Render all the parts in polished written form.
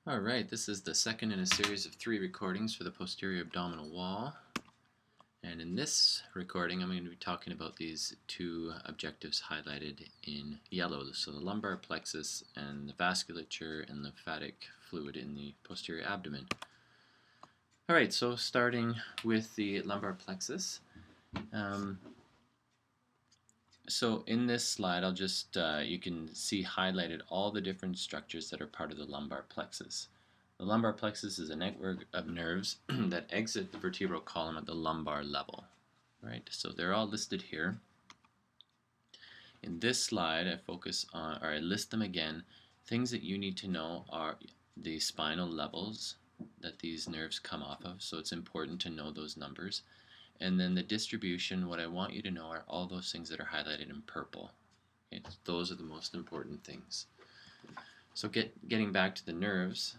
Alright, this is the second in a series of 3 recordings for the posterior abdominal wall. And in this recording, I'm going to be talking about these two objectives highlighted in yellow. So the lumbar plexus and the vasculature and lymphatic fluid in the posterior abdomen. Alright, so starting with the lumbar plexus. So in this slide, I'll just, you can see highlighted all the different structures that are part of the lumbar plexus. The lumbar plexus is a network of nerves that exit the vertebral column at the lumbar level. Right? So they're all listed here. In this slide, I focus on, or I list them again. Things that you need to know are the spinal levels that these nerves come off of. So it's important to know those numbers. And then the distribution, what I want you to know are all those things that are highlighted in purple. Those are the most important things. So getting back to the nerves,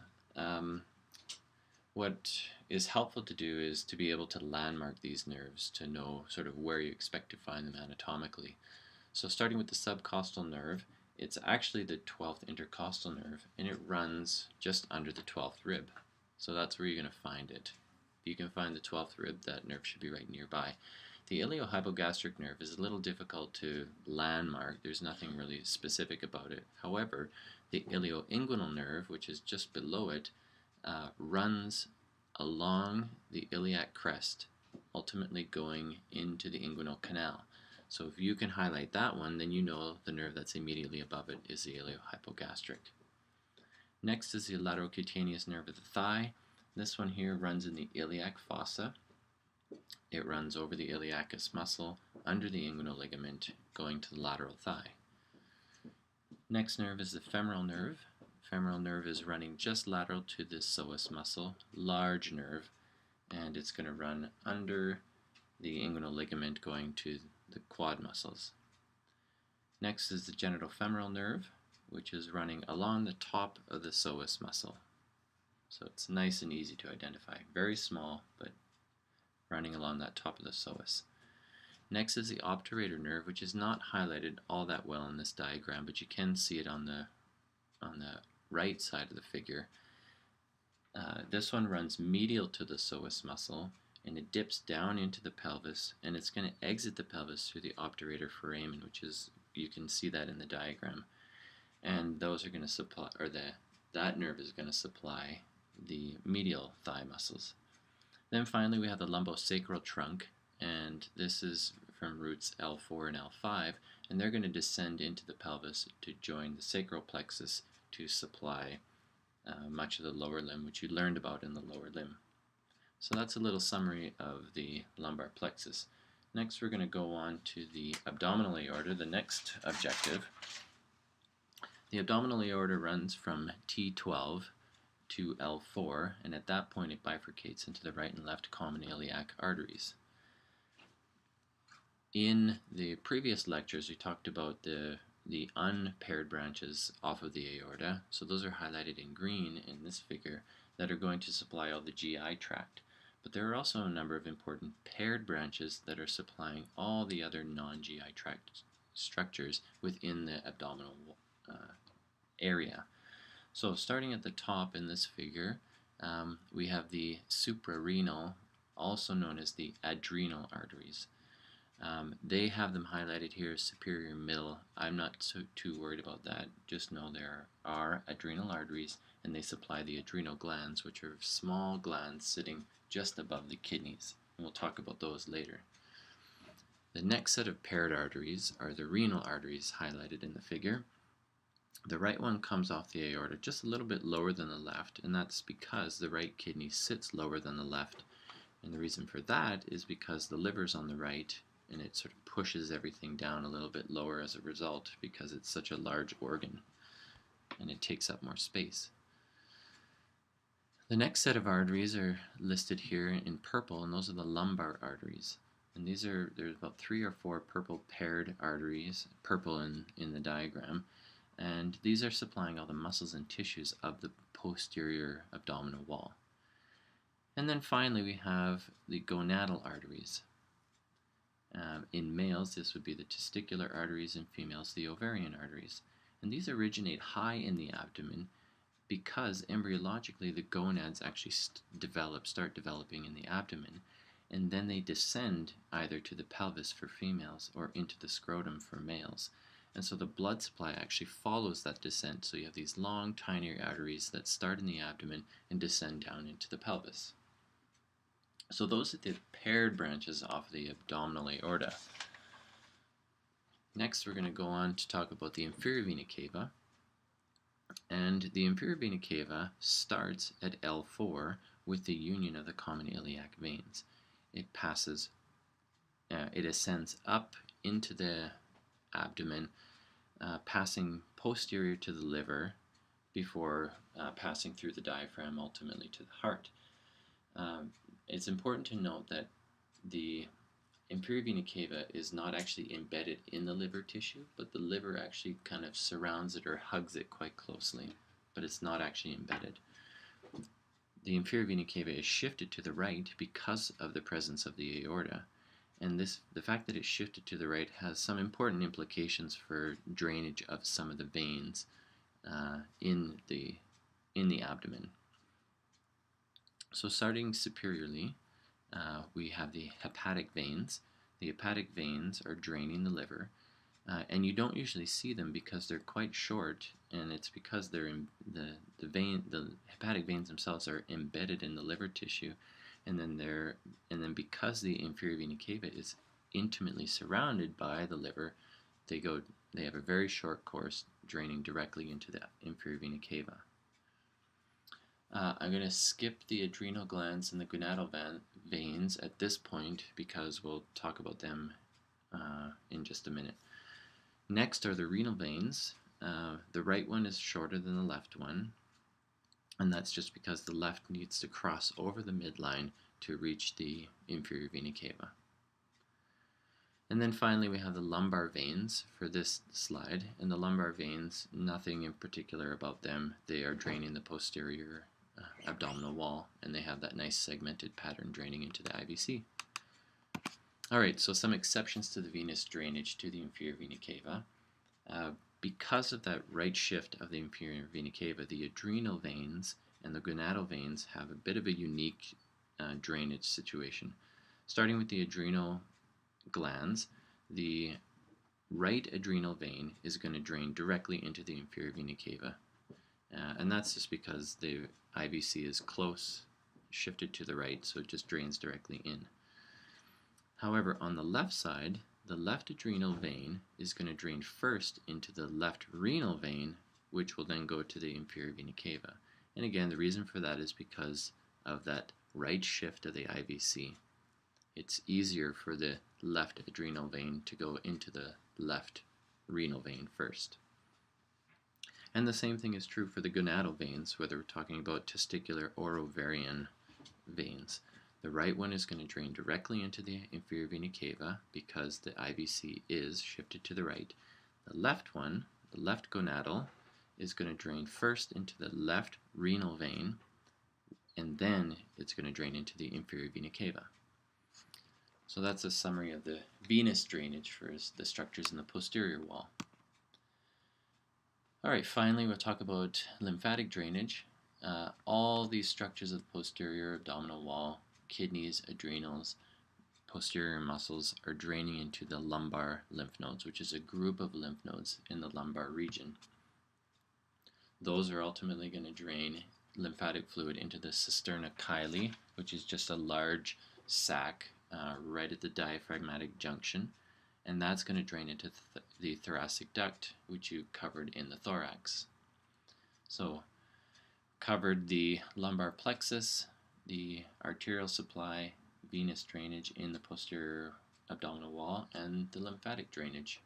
what is helpful to do is to be able to landmark these nerves to know sort of where you expect to find them anatomically. So starting with the subcostal nerve, it's actually the 12th intercostal nerve, and it runs just under the 12th rib. So that's where you're going to find it. If you can find the 12th rib, that nerve should be right nearby. The iliohypogastric nerve is a little difficult to landmark. There's nothing really specific about it. However, the ilioinguinal nerve, which is just below it, runs along the iliac crest, ultimately going into the inguinal canal. So if you can highlight that one, then you know the nerve that's immediately above it is the iliohypogastric. Next is the laterocutaneous nerve of the thigh. This one here runs in the iliac fossa. It runs over the iliacus muscle, under the inguinal ligament, going to the lateral thigh. Next nerve is the femoral nerve. Femoral nerve is running just lateral to the psoas muscle, large nerve, and it's going to run under the inguinal ligament going to the quad muscles. Next is the genitofemoral nerve, which is running along the top of the psoas muscle. So it's nice and easy to identify. Very small, but running along that top of the psoas. Next is the obturator nerve, which is not highlighted all that well in this diagram, but you can see it on the right side of the figure. This one runs medial to the psoas muscle, and it dips down into the pelvis, and it's going to exit the pelvis through the obturator foramen, which is, you can see that in the diagram. And those are going to supply, or that nerve is going to supply the medial thigh muscles. Then finally we have the lumbosacral trunk, and this is from roots L4 and L5, and they're going to descend into the pelvis to join the sacral plexus to supply much of the lower limb, which you learned about in the lower limb. So that's a little summary of the lumbar plexus. Next we're going to go on to the abdominal aorta, the next objective. The abdominal aorta runs from T12 to L4, and at that point it bifurcates into the right and left common iliac arteries. In the previous lectures we talked about the unpaired branches off of the aorta, so those are highlighted in green in this figure, that are going to supply all the GI tract. But there are also a number of important paired branches that are supplying all the other non-GI tract structures within the abdominal area. So starting at the top in this figure, we have the suprarenal, also known as the adrenal arteries. They have them highlighted here as superior middle. I'm not too worried about that. Just know there are adrenal arteries, and they supply the adrenal glands, which are small glands sitting just above the kidneys. And we'll talk about those later. The next set of paired arteries are the renal arteries highlighted in the figure. The right one comes off the aorta just a little bit lower than the left, and that's because the right kidney sits lower than the left. And the reason for that is because the liver's on the right, and it sort of pushes everything down a little bit lower as a result because it's such a large organ and it takes up more space. The next set of arteries are listed here in purple, and those are the lumbar arteries. And there's about 3 or 4 purple paired arteries, purple in the diagram, and these are supplying all the muscles and tissues of the posterior abdominal wall. And then finally we have the gonadal arteries. In males, this would be the testicular arteries, in females, the ovarian arteries. And these originate high in the abdomen because embryologically the gonads actually start developing in the abdomen, and then they descend either to the pelvis for females or into the scrotum for males. And so the blood supply actually follows that descent. So you have these long, tiny arteries that start in the abdomen and descend down into the pelvis. So those are the paired branches off the abdominal aorta. Next, we're going to go on to talk about the inferior vena cava. And the inferior vena cava starts at L4 with the union of the common iliac veins. It ascends up into the abdomen, passing posterior to the liver before passing through the diaphragm ultimately to the heart. It's important to note that the inferior vena cava is not actually embedded in the liver tissue, but the liver actually kind of surrounds it or hugs it quite closely, but it's not actually embedded. The inferior vena cava is shifted to the right because of the presence of the aorta, and the fact that it's shifted to the right has some important implications for drainage of some of the veins in the abdomen. So starting superiorly, we have the hepatic veins. The hepatic veins are draining the liver, and you don't usually see them because they're quite short, and it's because they're in the hepatic veins themselves are embedded in the liver tissue, and then because the inferior vena cava is intimately surrounded by the liver, they have a very short course draining directly into the inferior vena cava. I'm going to skip the adrenal glands and the gonadal veins at this point because we'll talk about them in just a minute. Next are the renal veins. The right one is shorter than the left one, and that's just because the left needs to cross over the midline to reach the inferior vena cava. And then finally we have the lumbar veins for this slide, and the lumbar veins, nothing in particular about them. They are draining the posterior abdominal wall, and they have that nice segmented pattern draining into the IVC. Alright, so some exceptions to the venous drainage to the inferior vena cava. Because of that right shift of the inferior vena cava, the adrenal veins and the gonadal veins have a bit of a unique drainage situation. Starting with the adrenal glands, the right adrenal vein is going to drain directly into the inferior vena cava. And that's just because the IVC is close, shifted to the right, so it just drains directly in. However, on the left side, the left adrenal vein is going to drain first into the left renal vein, which will then go to the inferior vena cava. And again, the reason for that is because of that right shift of the IVC. It's easier for the left adrenal vein to go into the left renal vein first. And the same thing is true for the gonadal veins, whether we're talking about testicular or ovarian veins. The right one is going to drain directly into the inferior vena cava because the IVC is shifted to the right. The left one, the left gonadal, is going to drain first into the left renal vein, and then it's going to drain into the inferior vena cava. So that's a summary of the venous drainage for the structures in the posterior wall. Alright, finally we'll talk about lymphatic drainage. All these structures of the posterior abdominal wall, kidneys, adrenals, posterior muscles, are draining into the lumbar lymph nodes, which is a group of lymph nodes in the lumbar region. Those are ultimately going to drain lymphatic fluid into the cisterna chyli, which is just a large sac right at the diaphragmatic junction, and that's going to drain into the thoracic duct, which you covered in the thorax. So, covered the lumbar plexus, the arterial supply, venous drainage in the posterior abdominal wall, and the lymphatic drainage.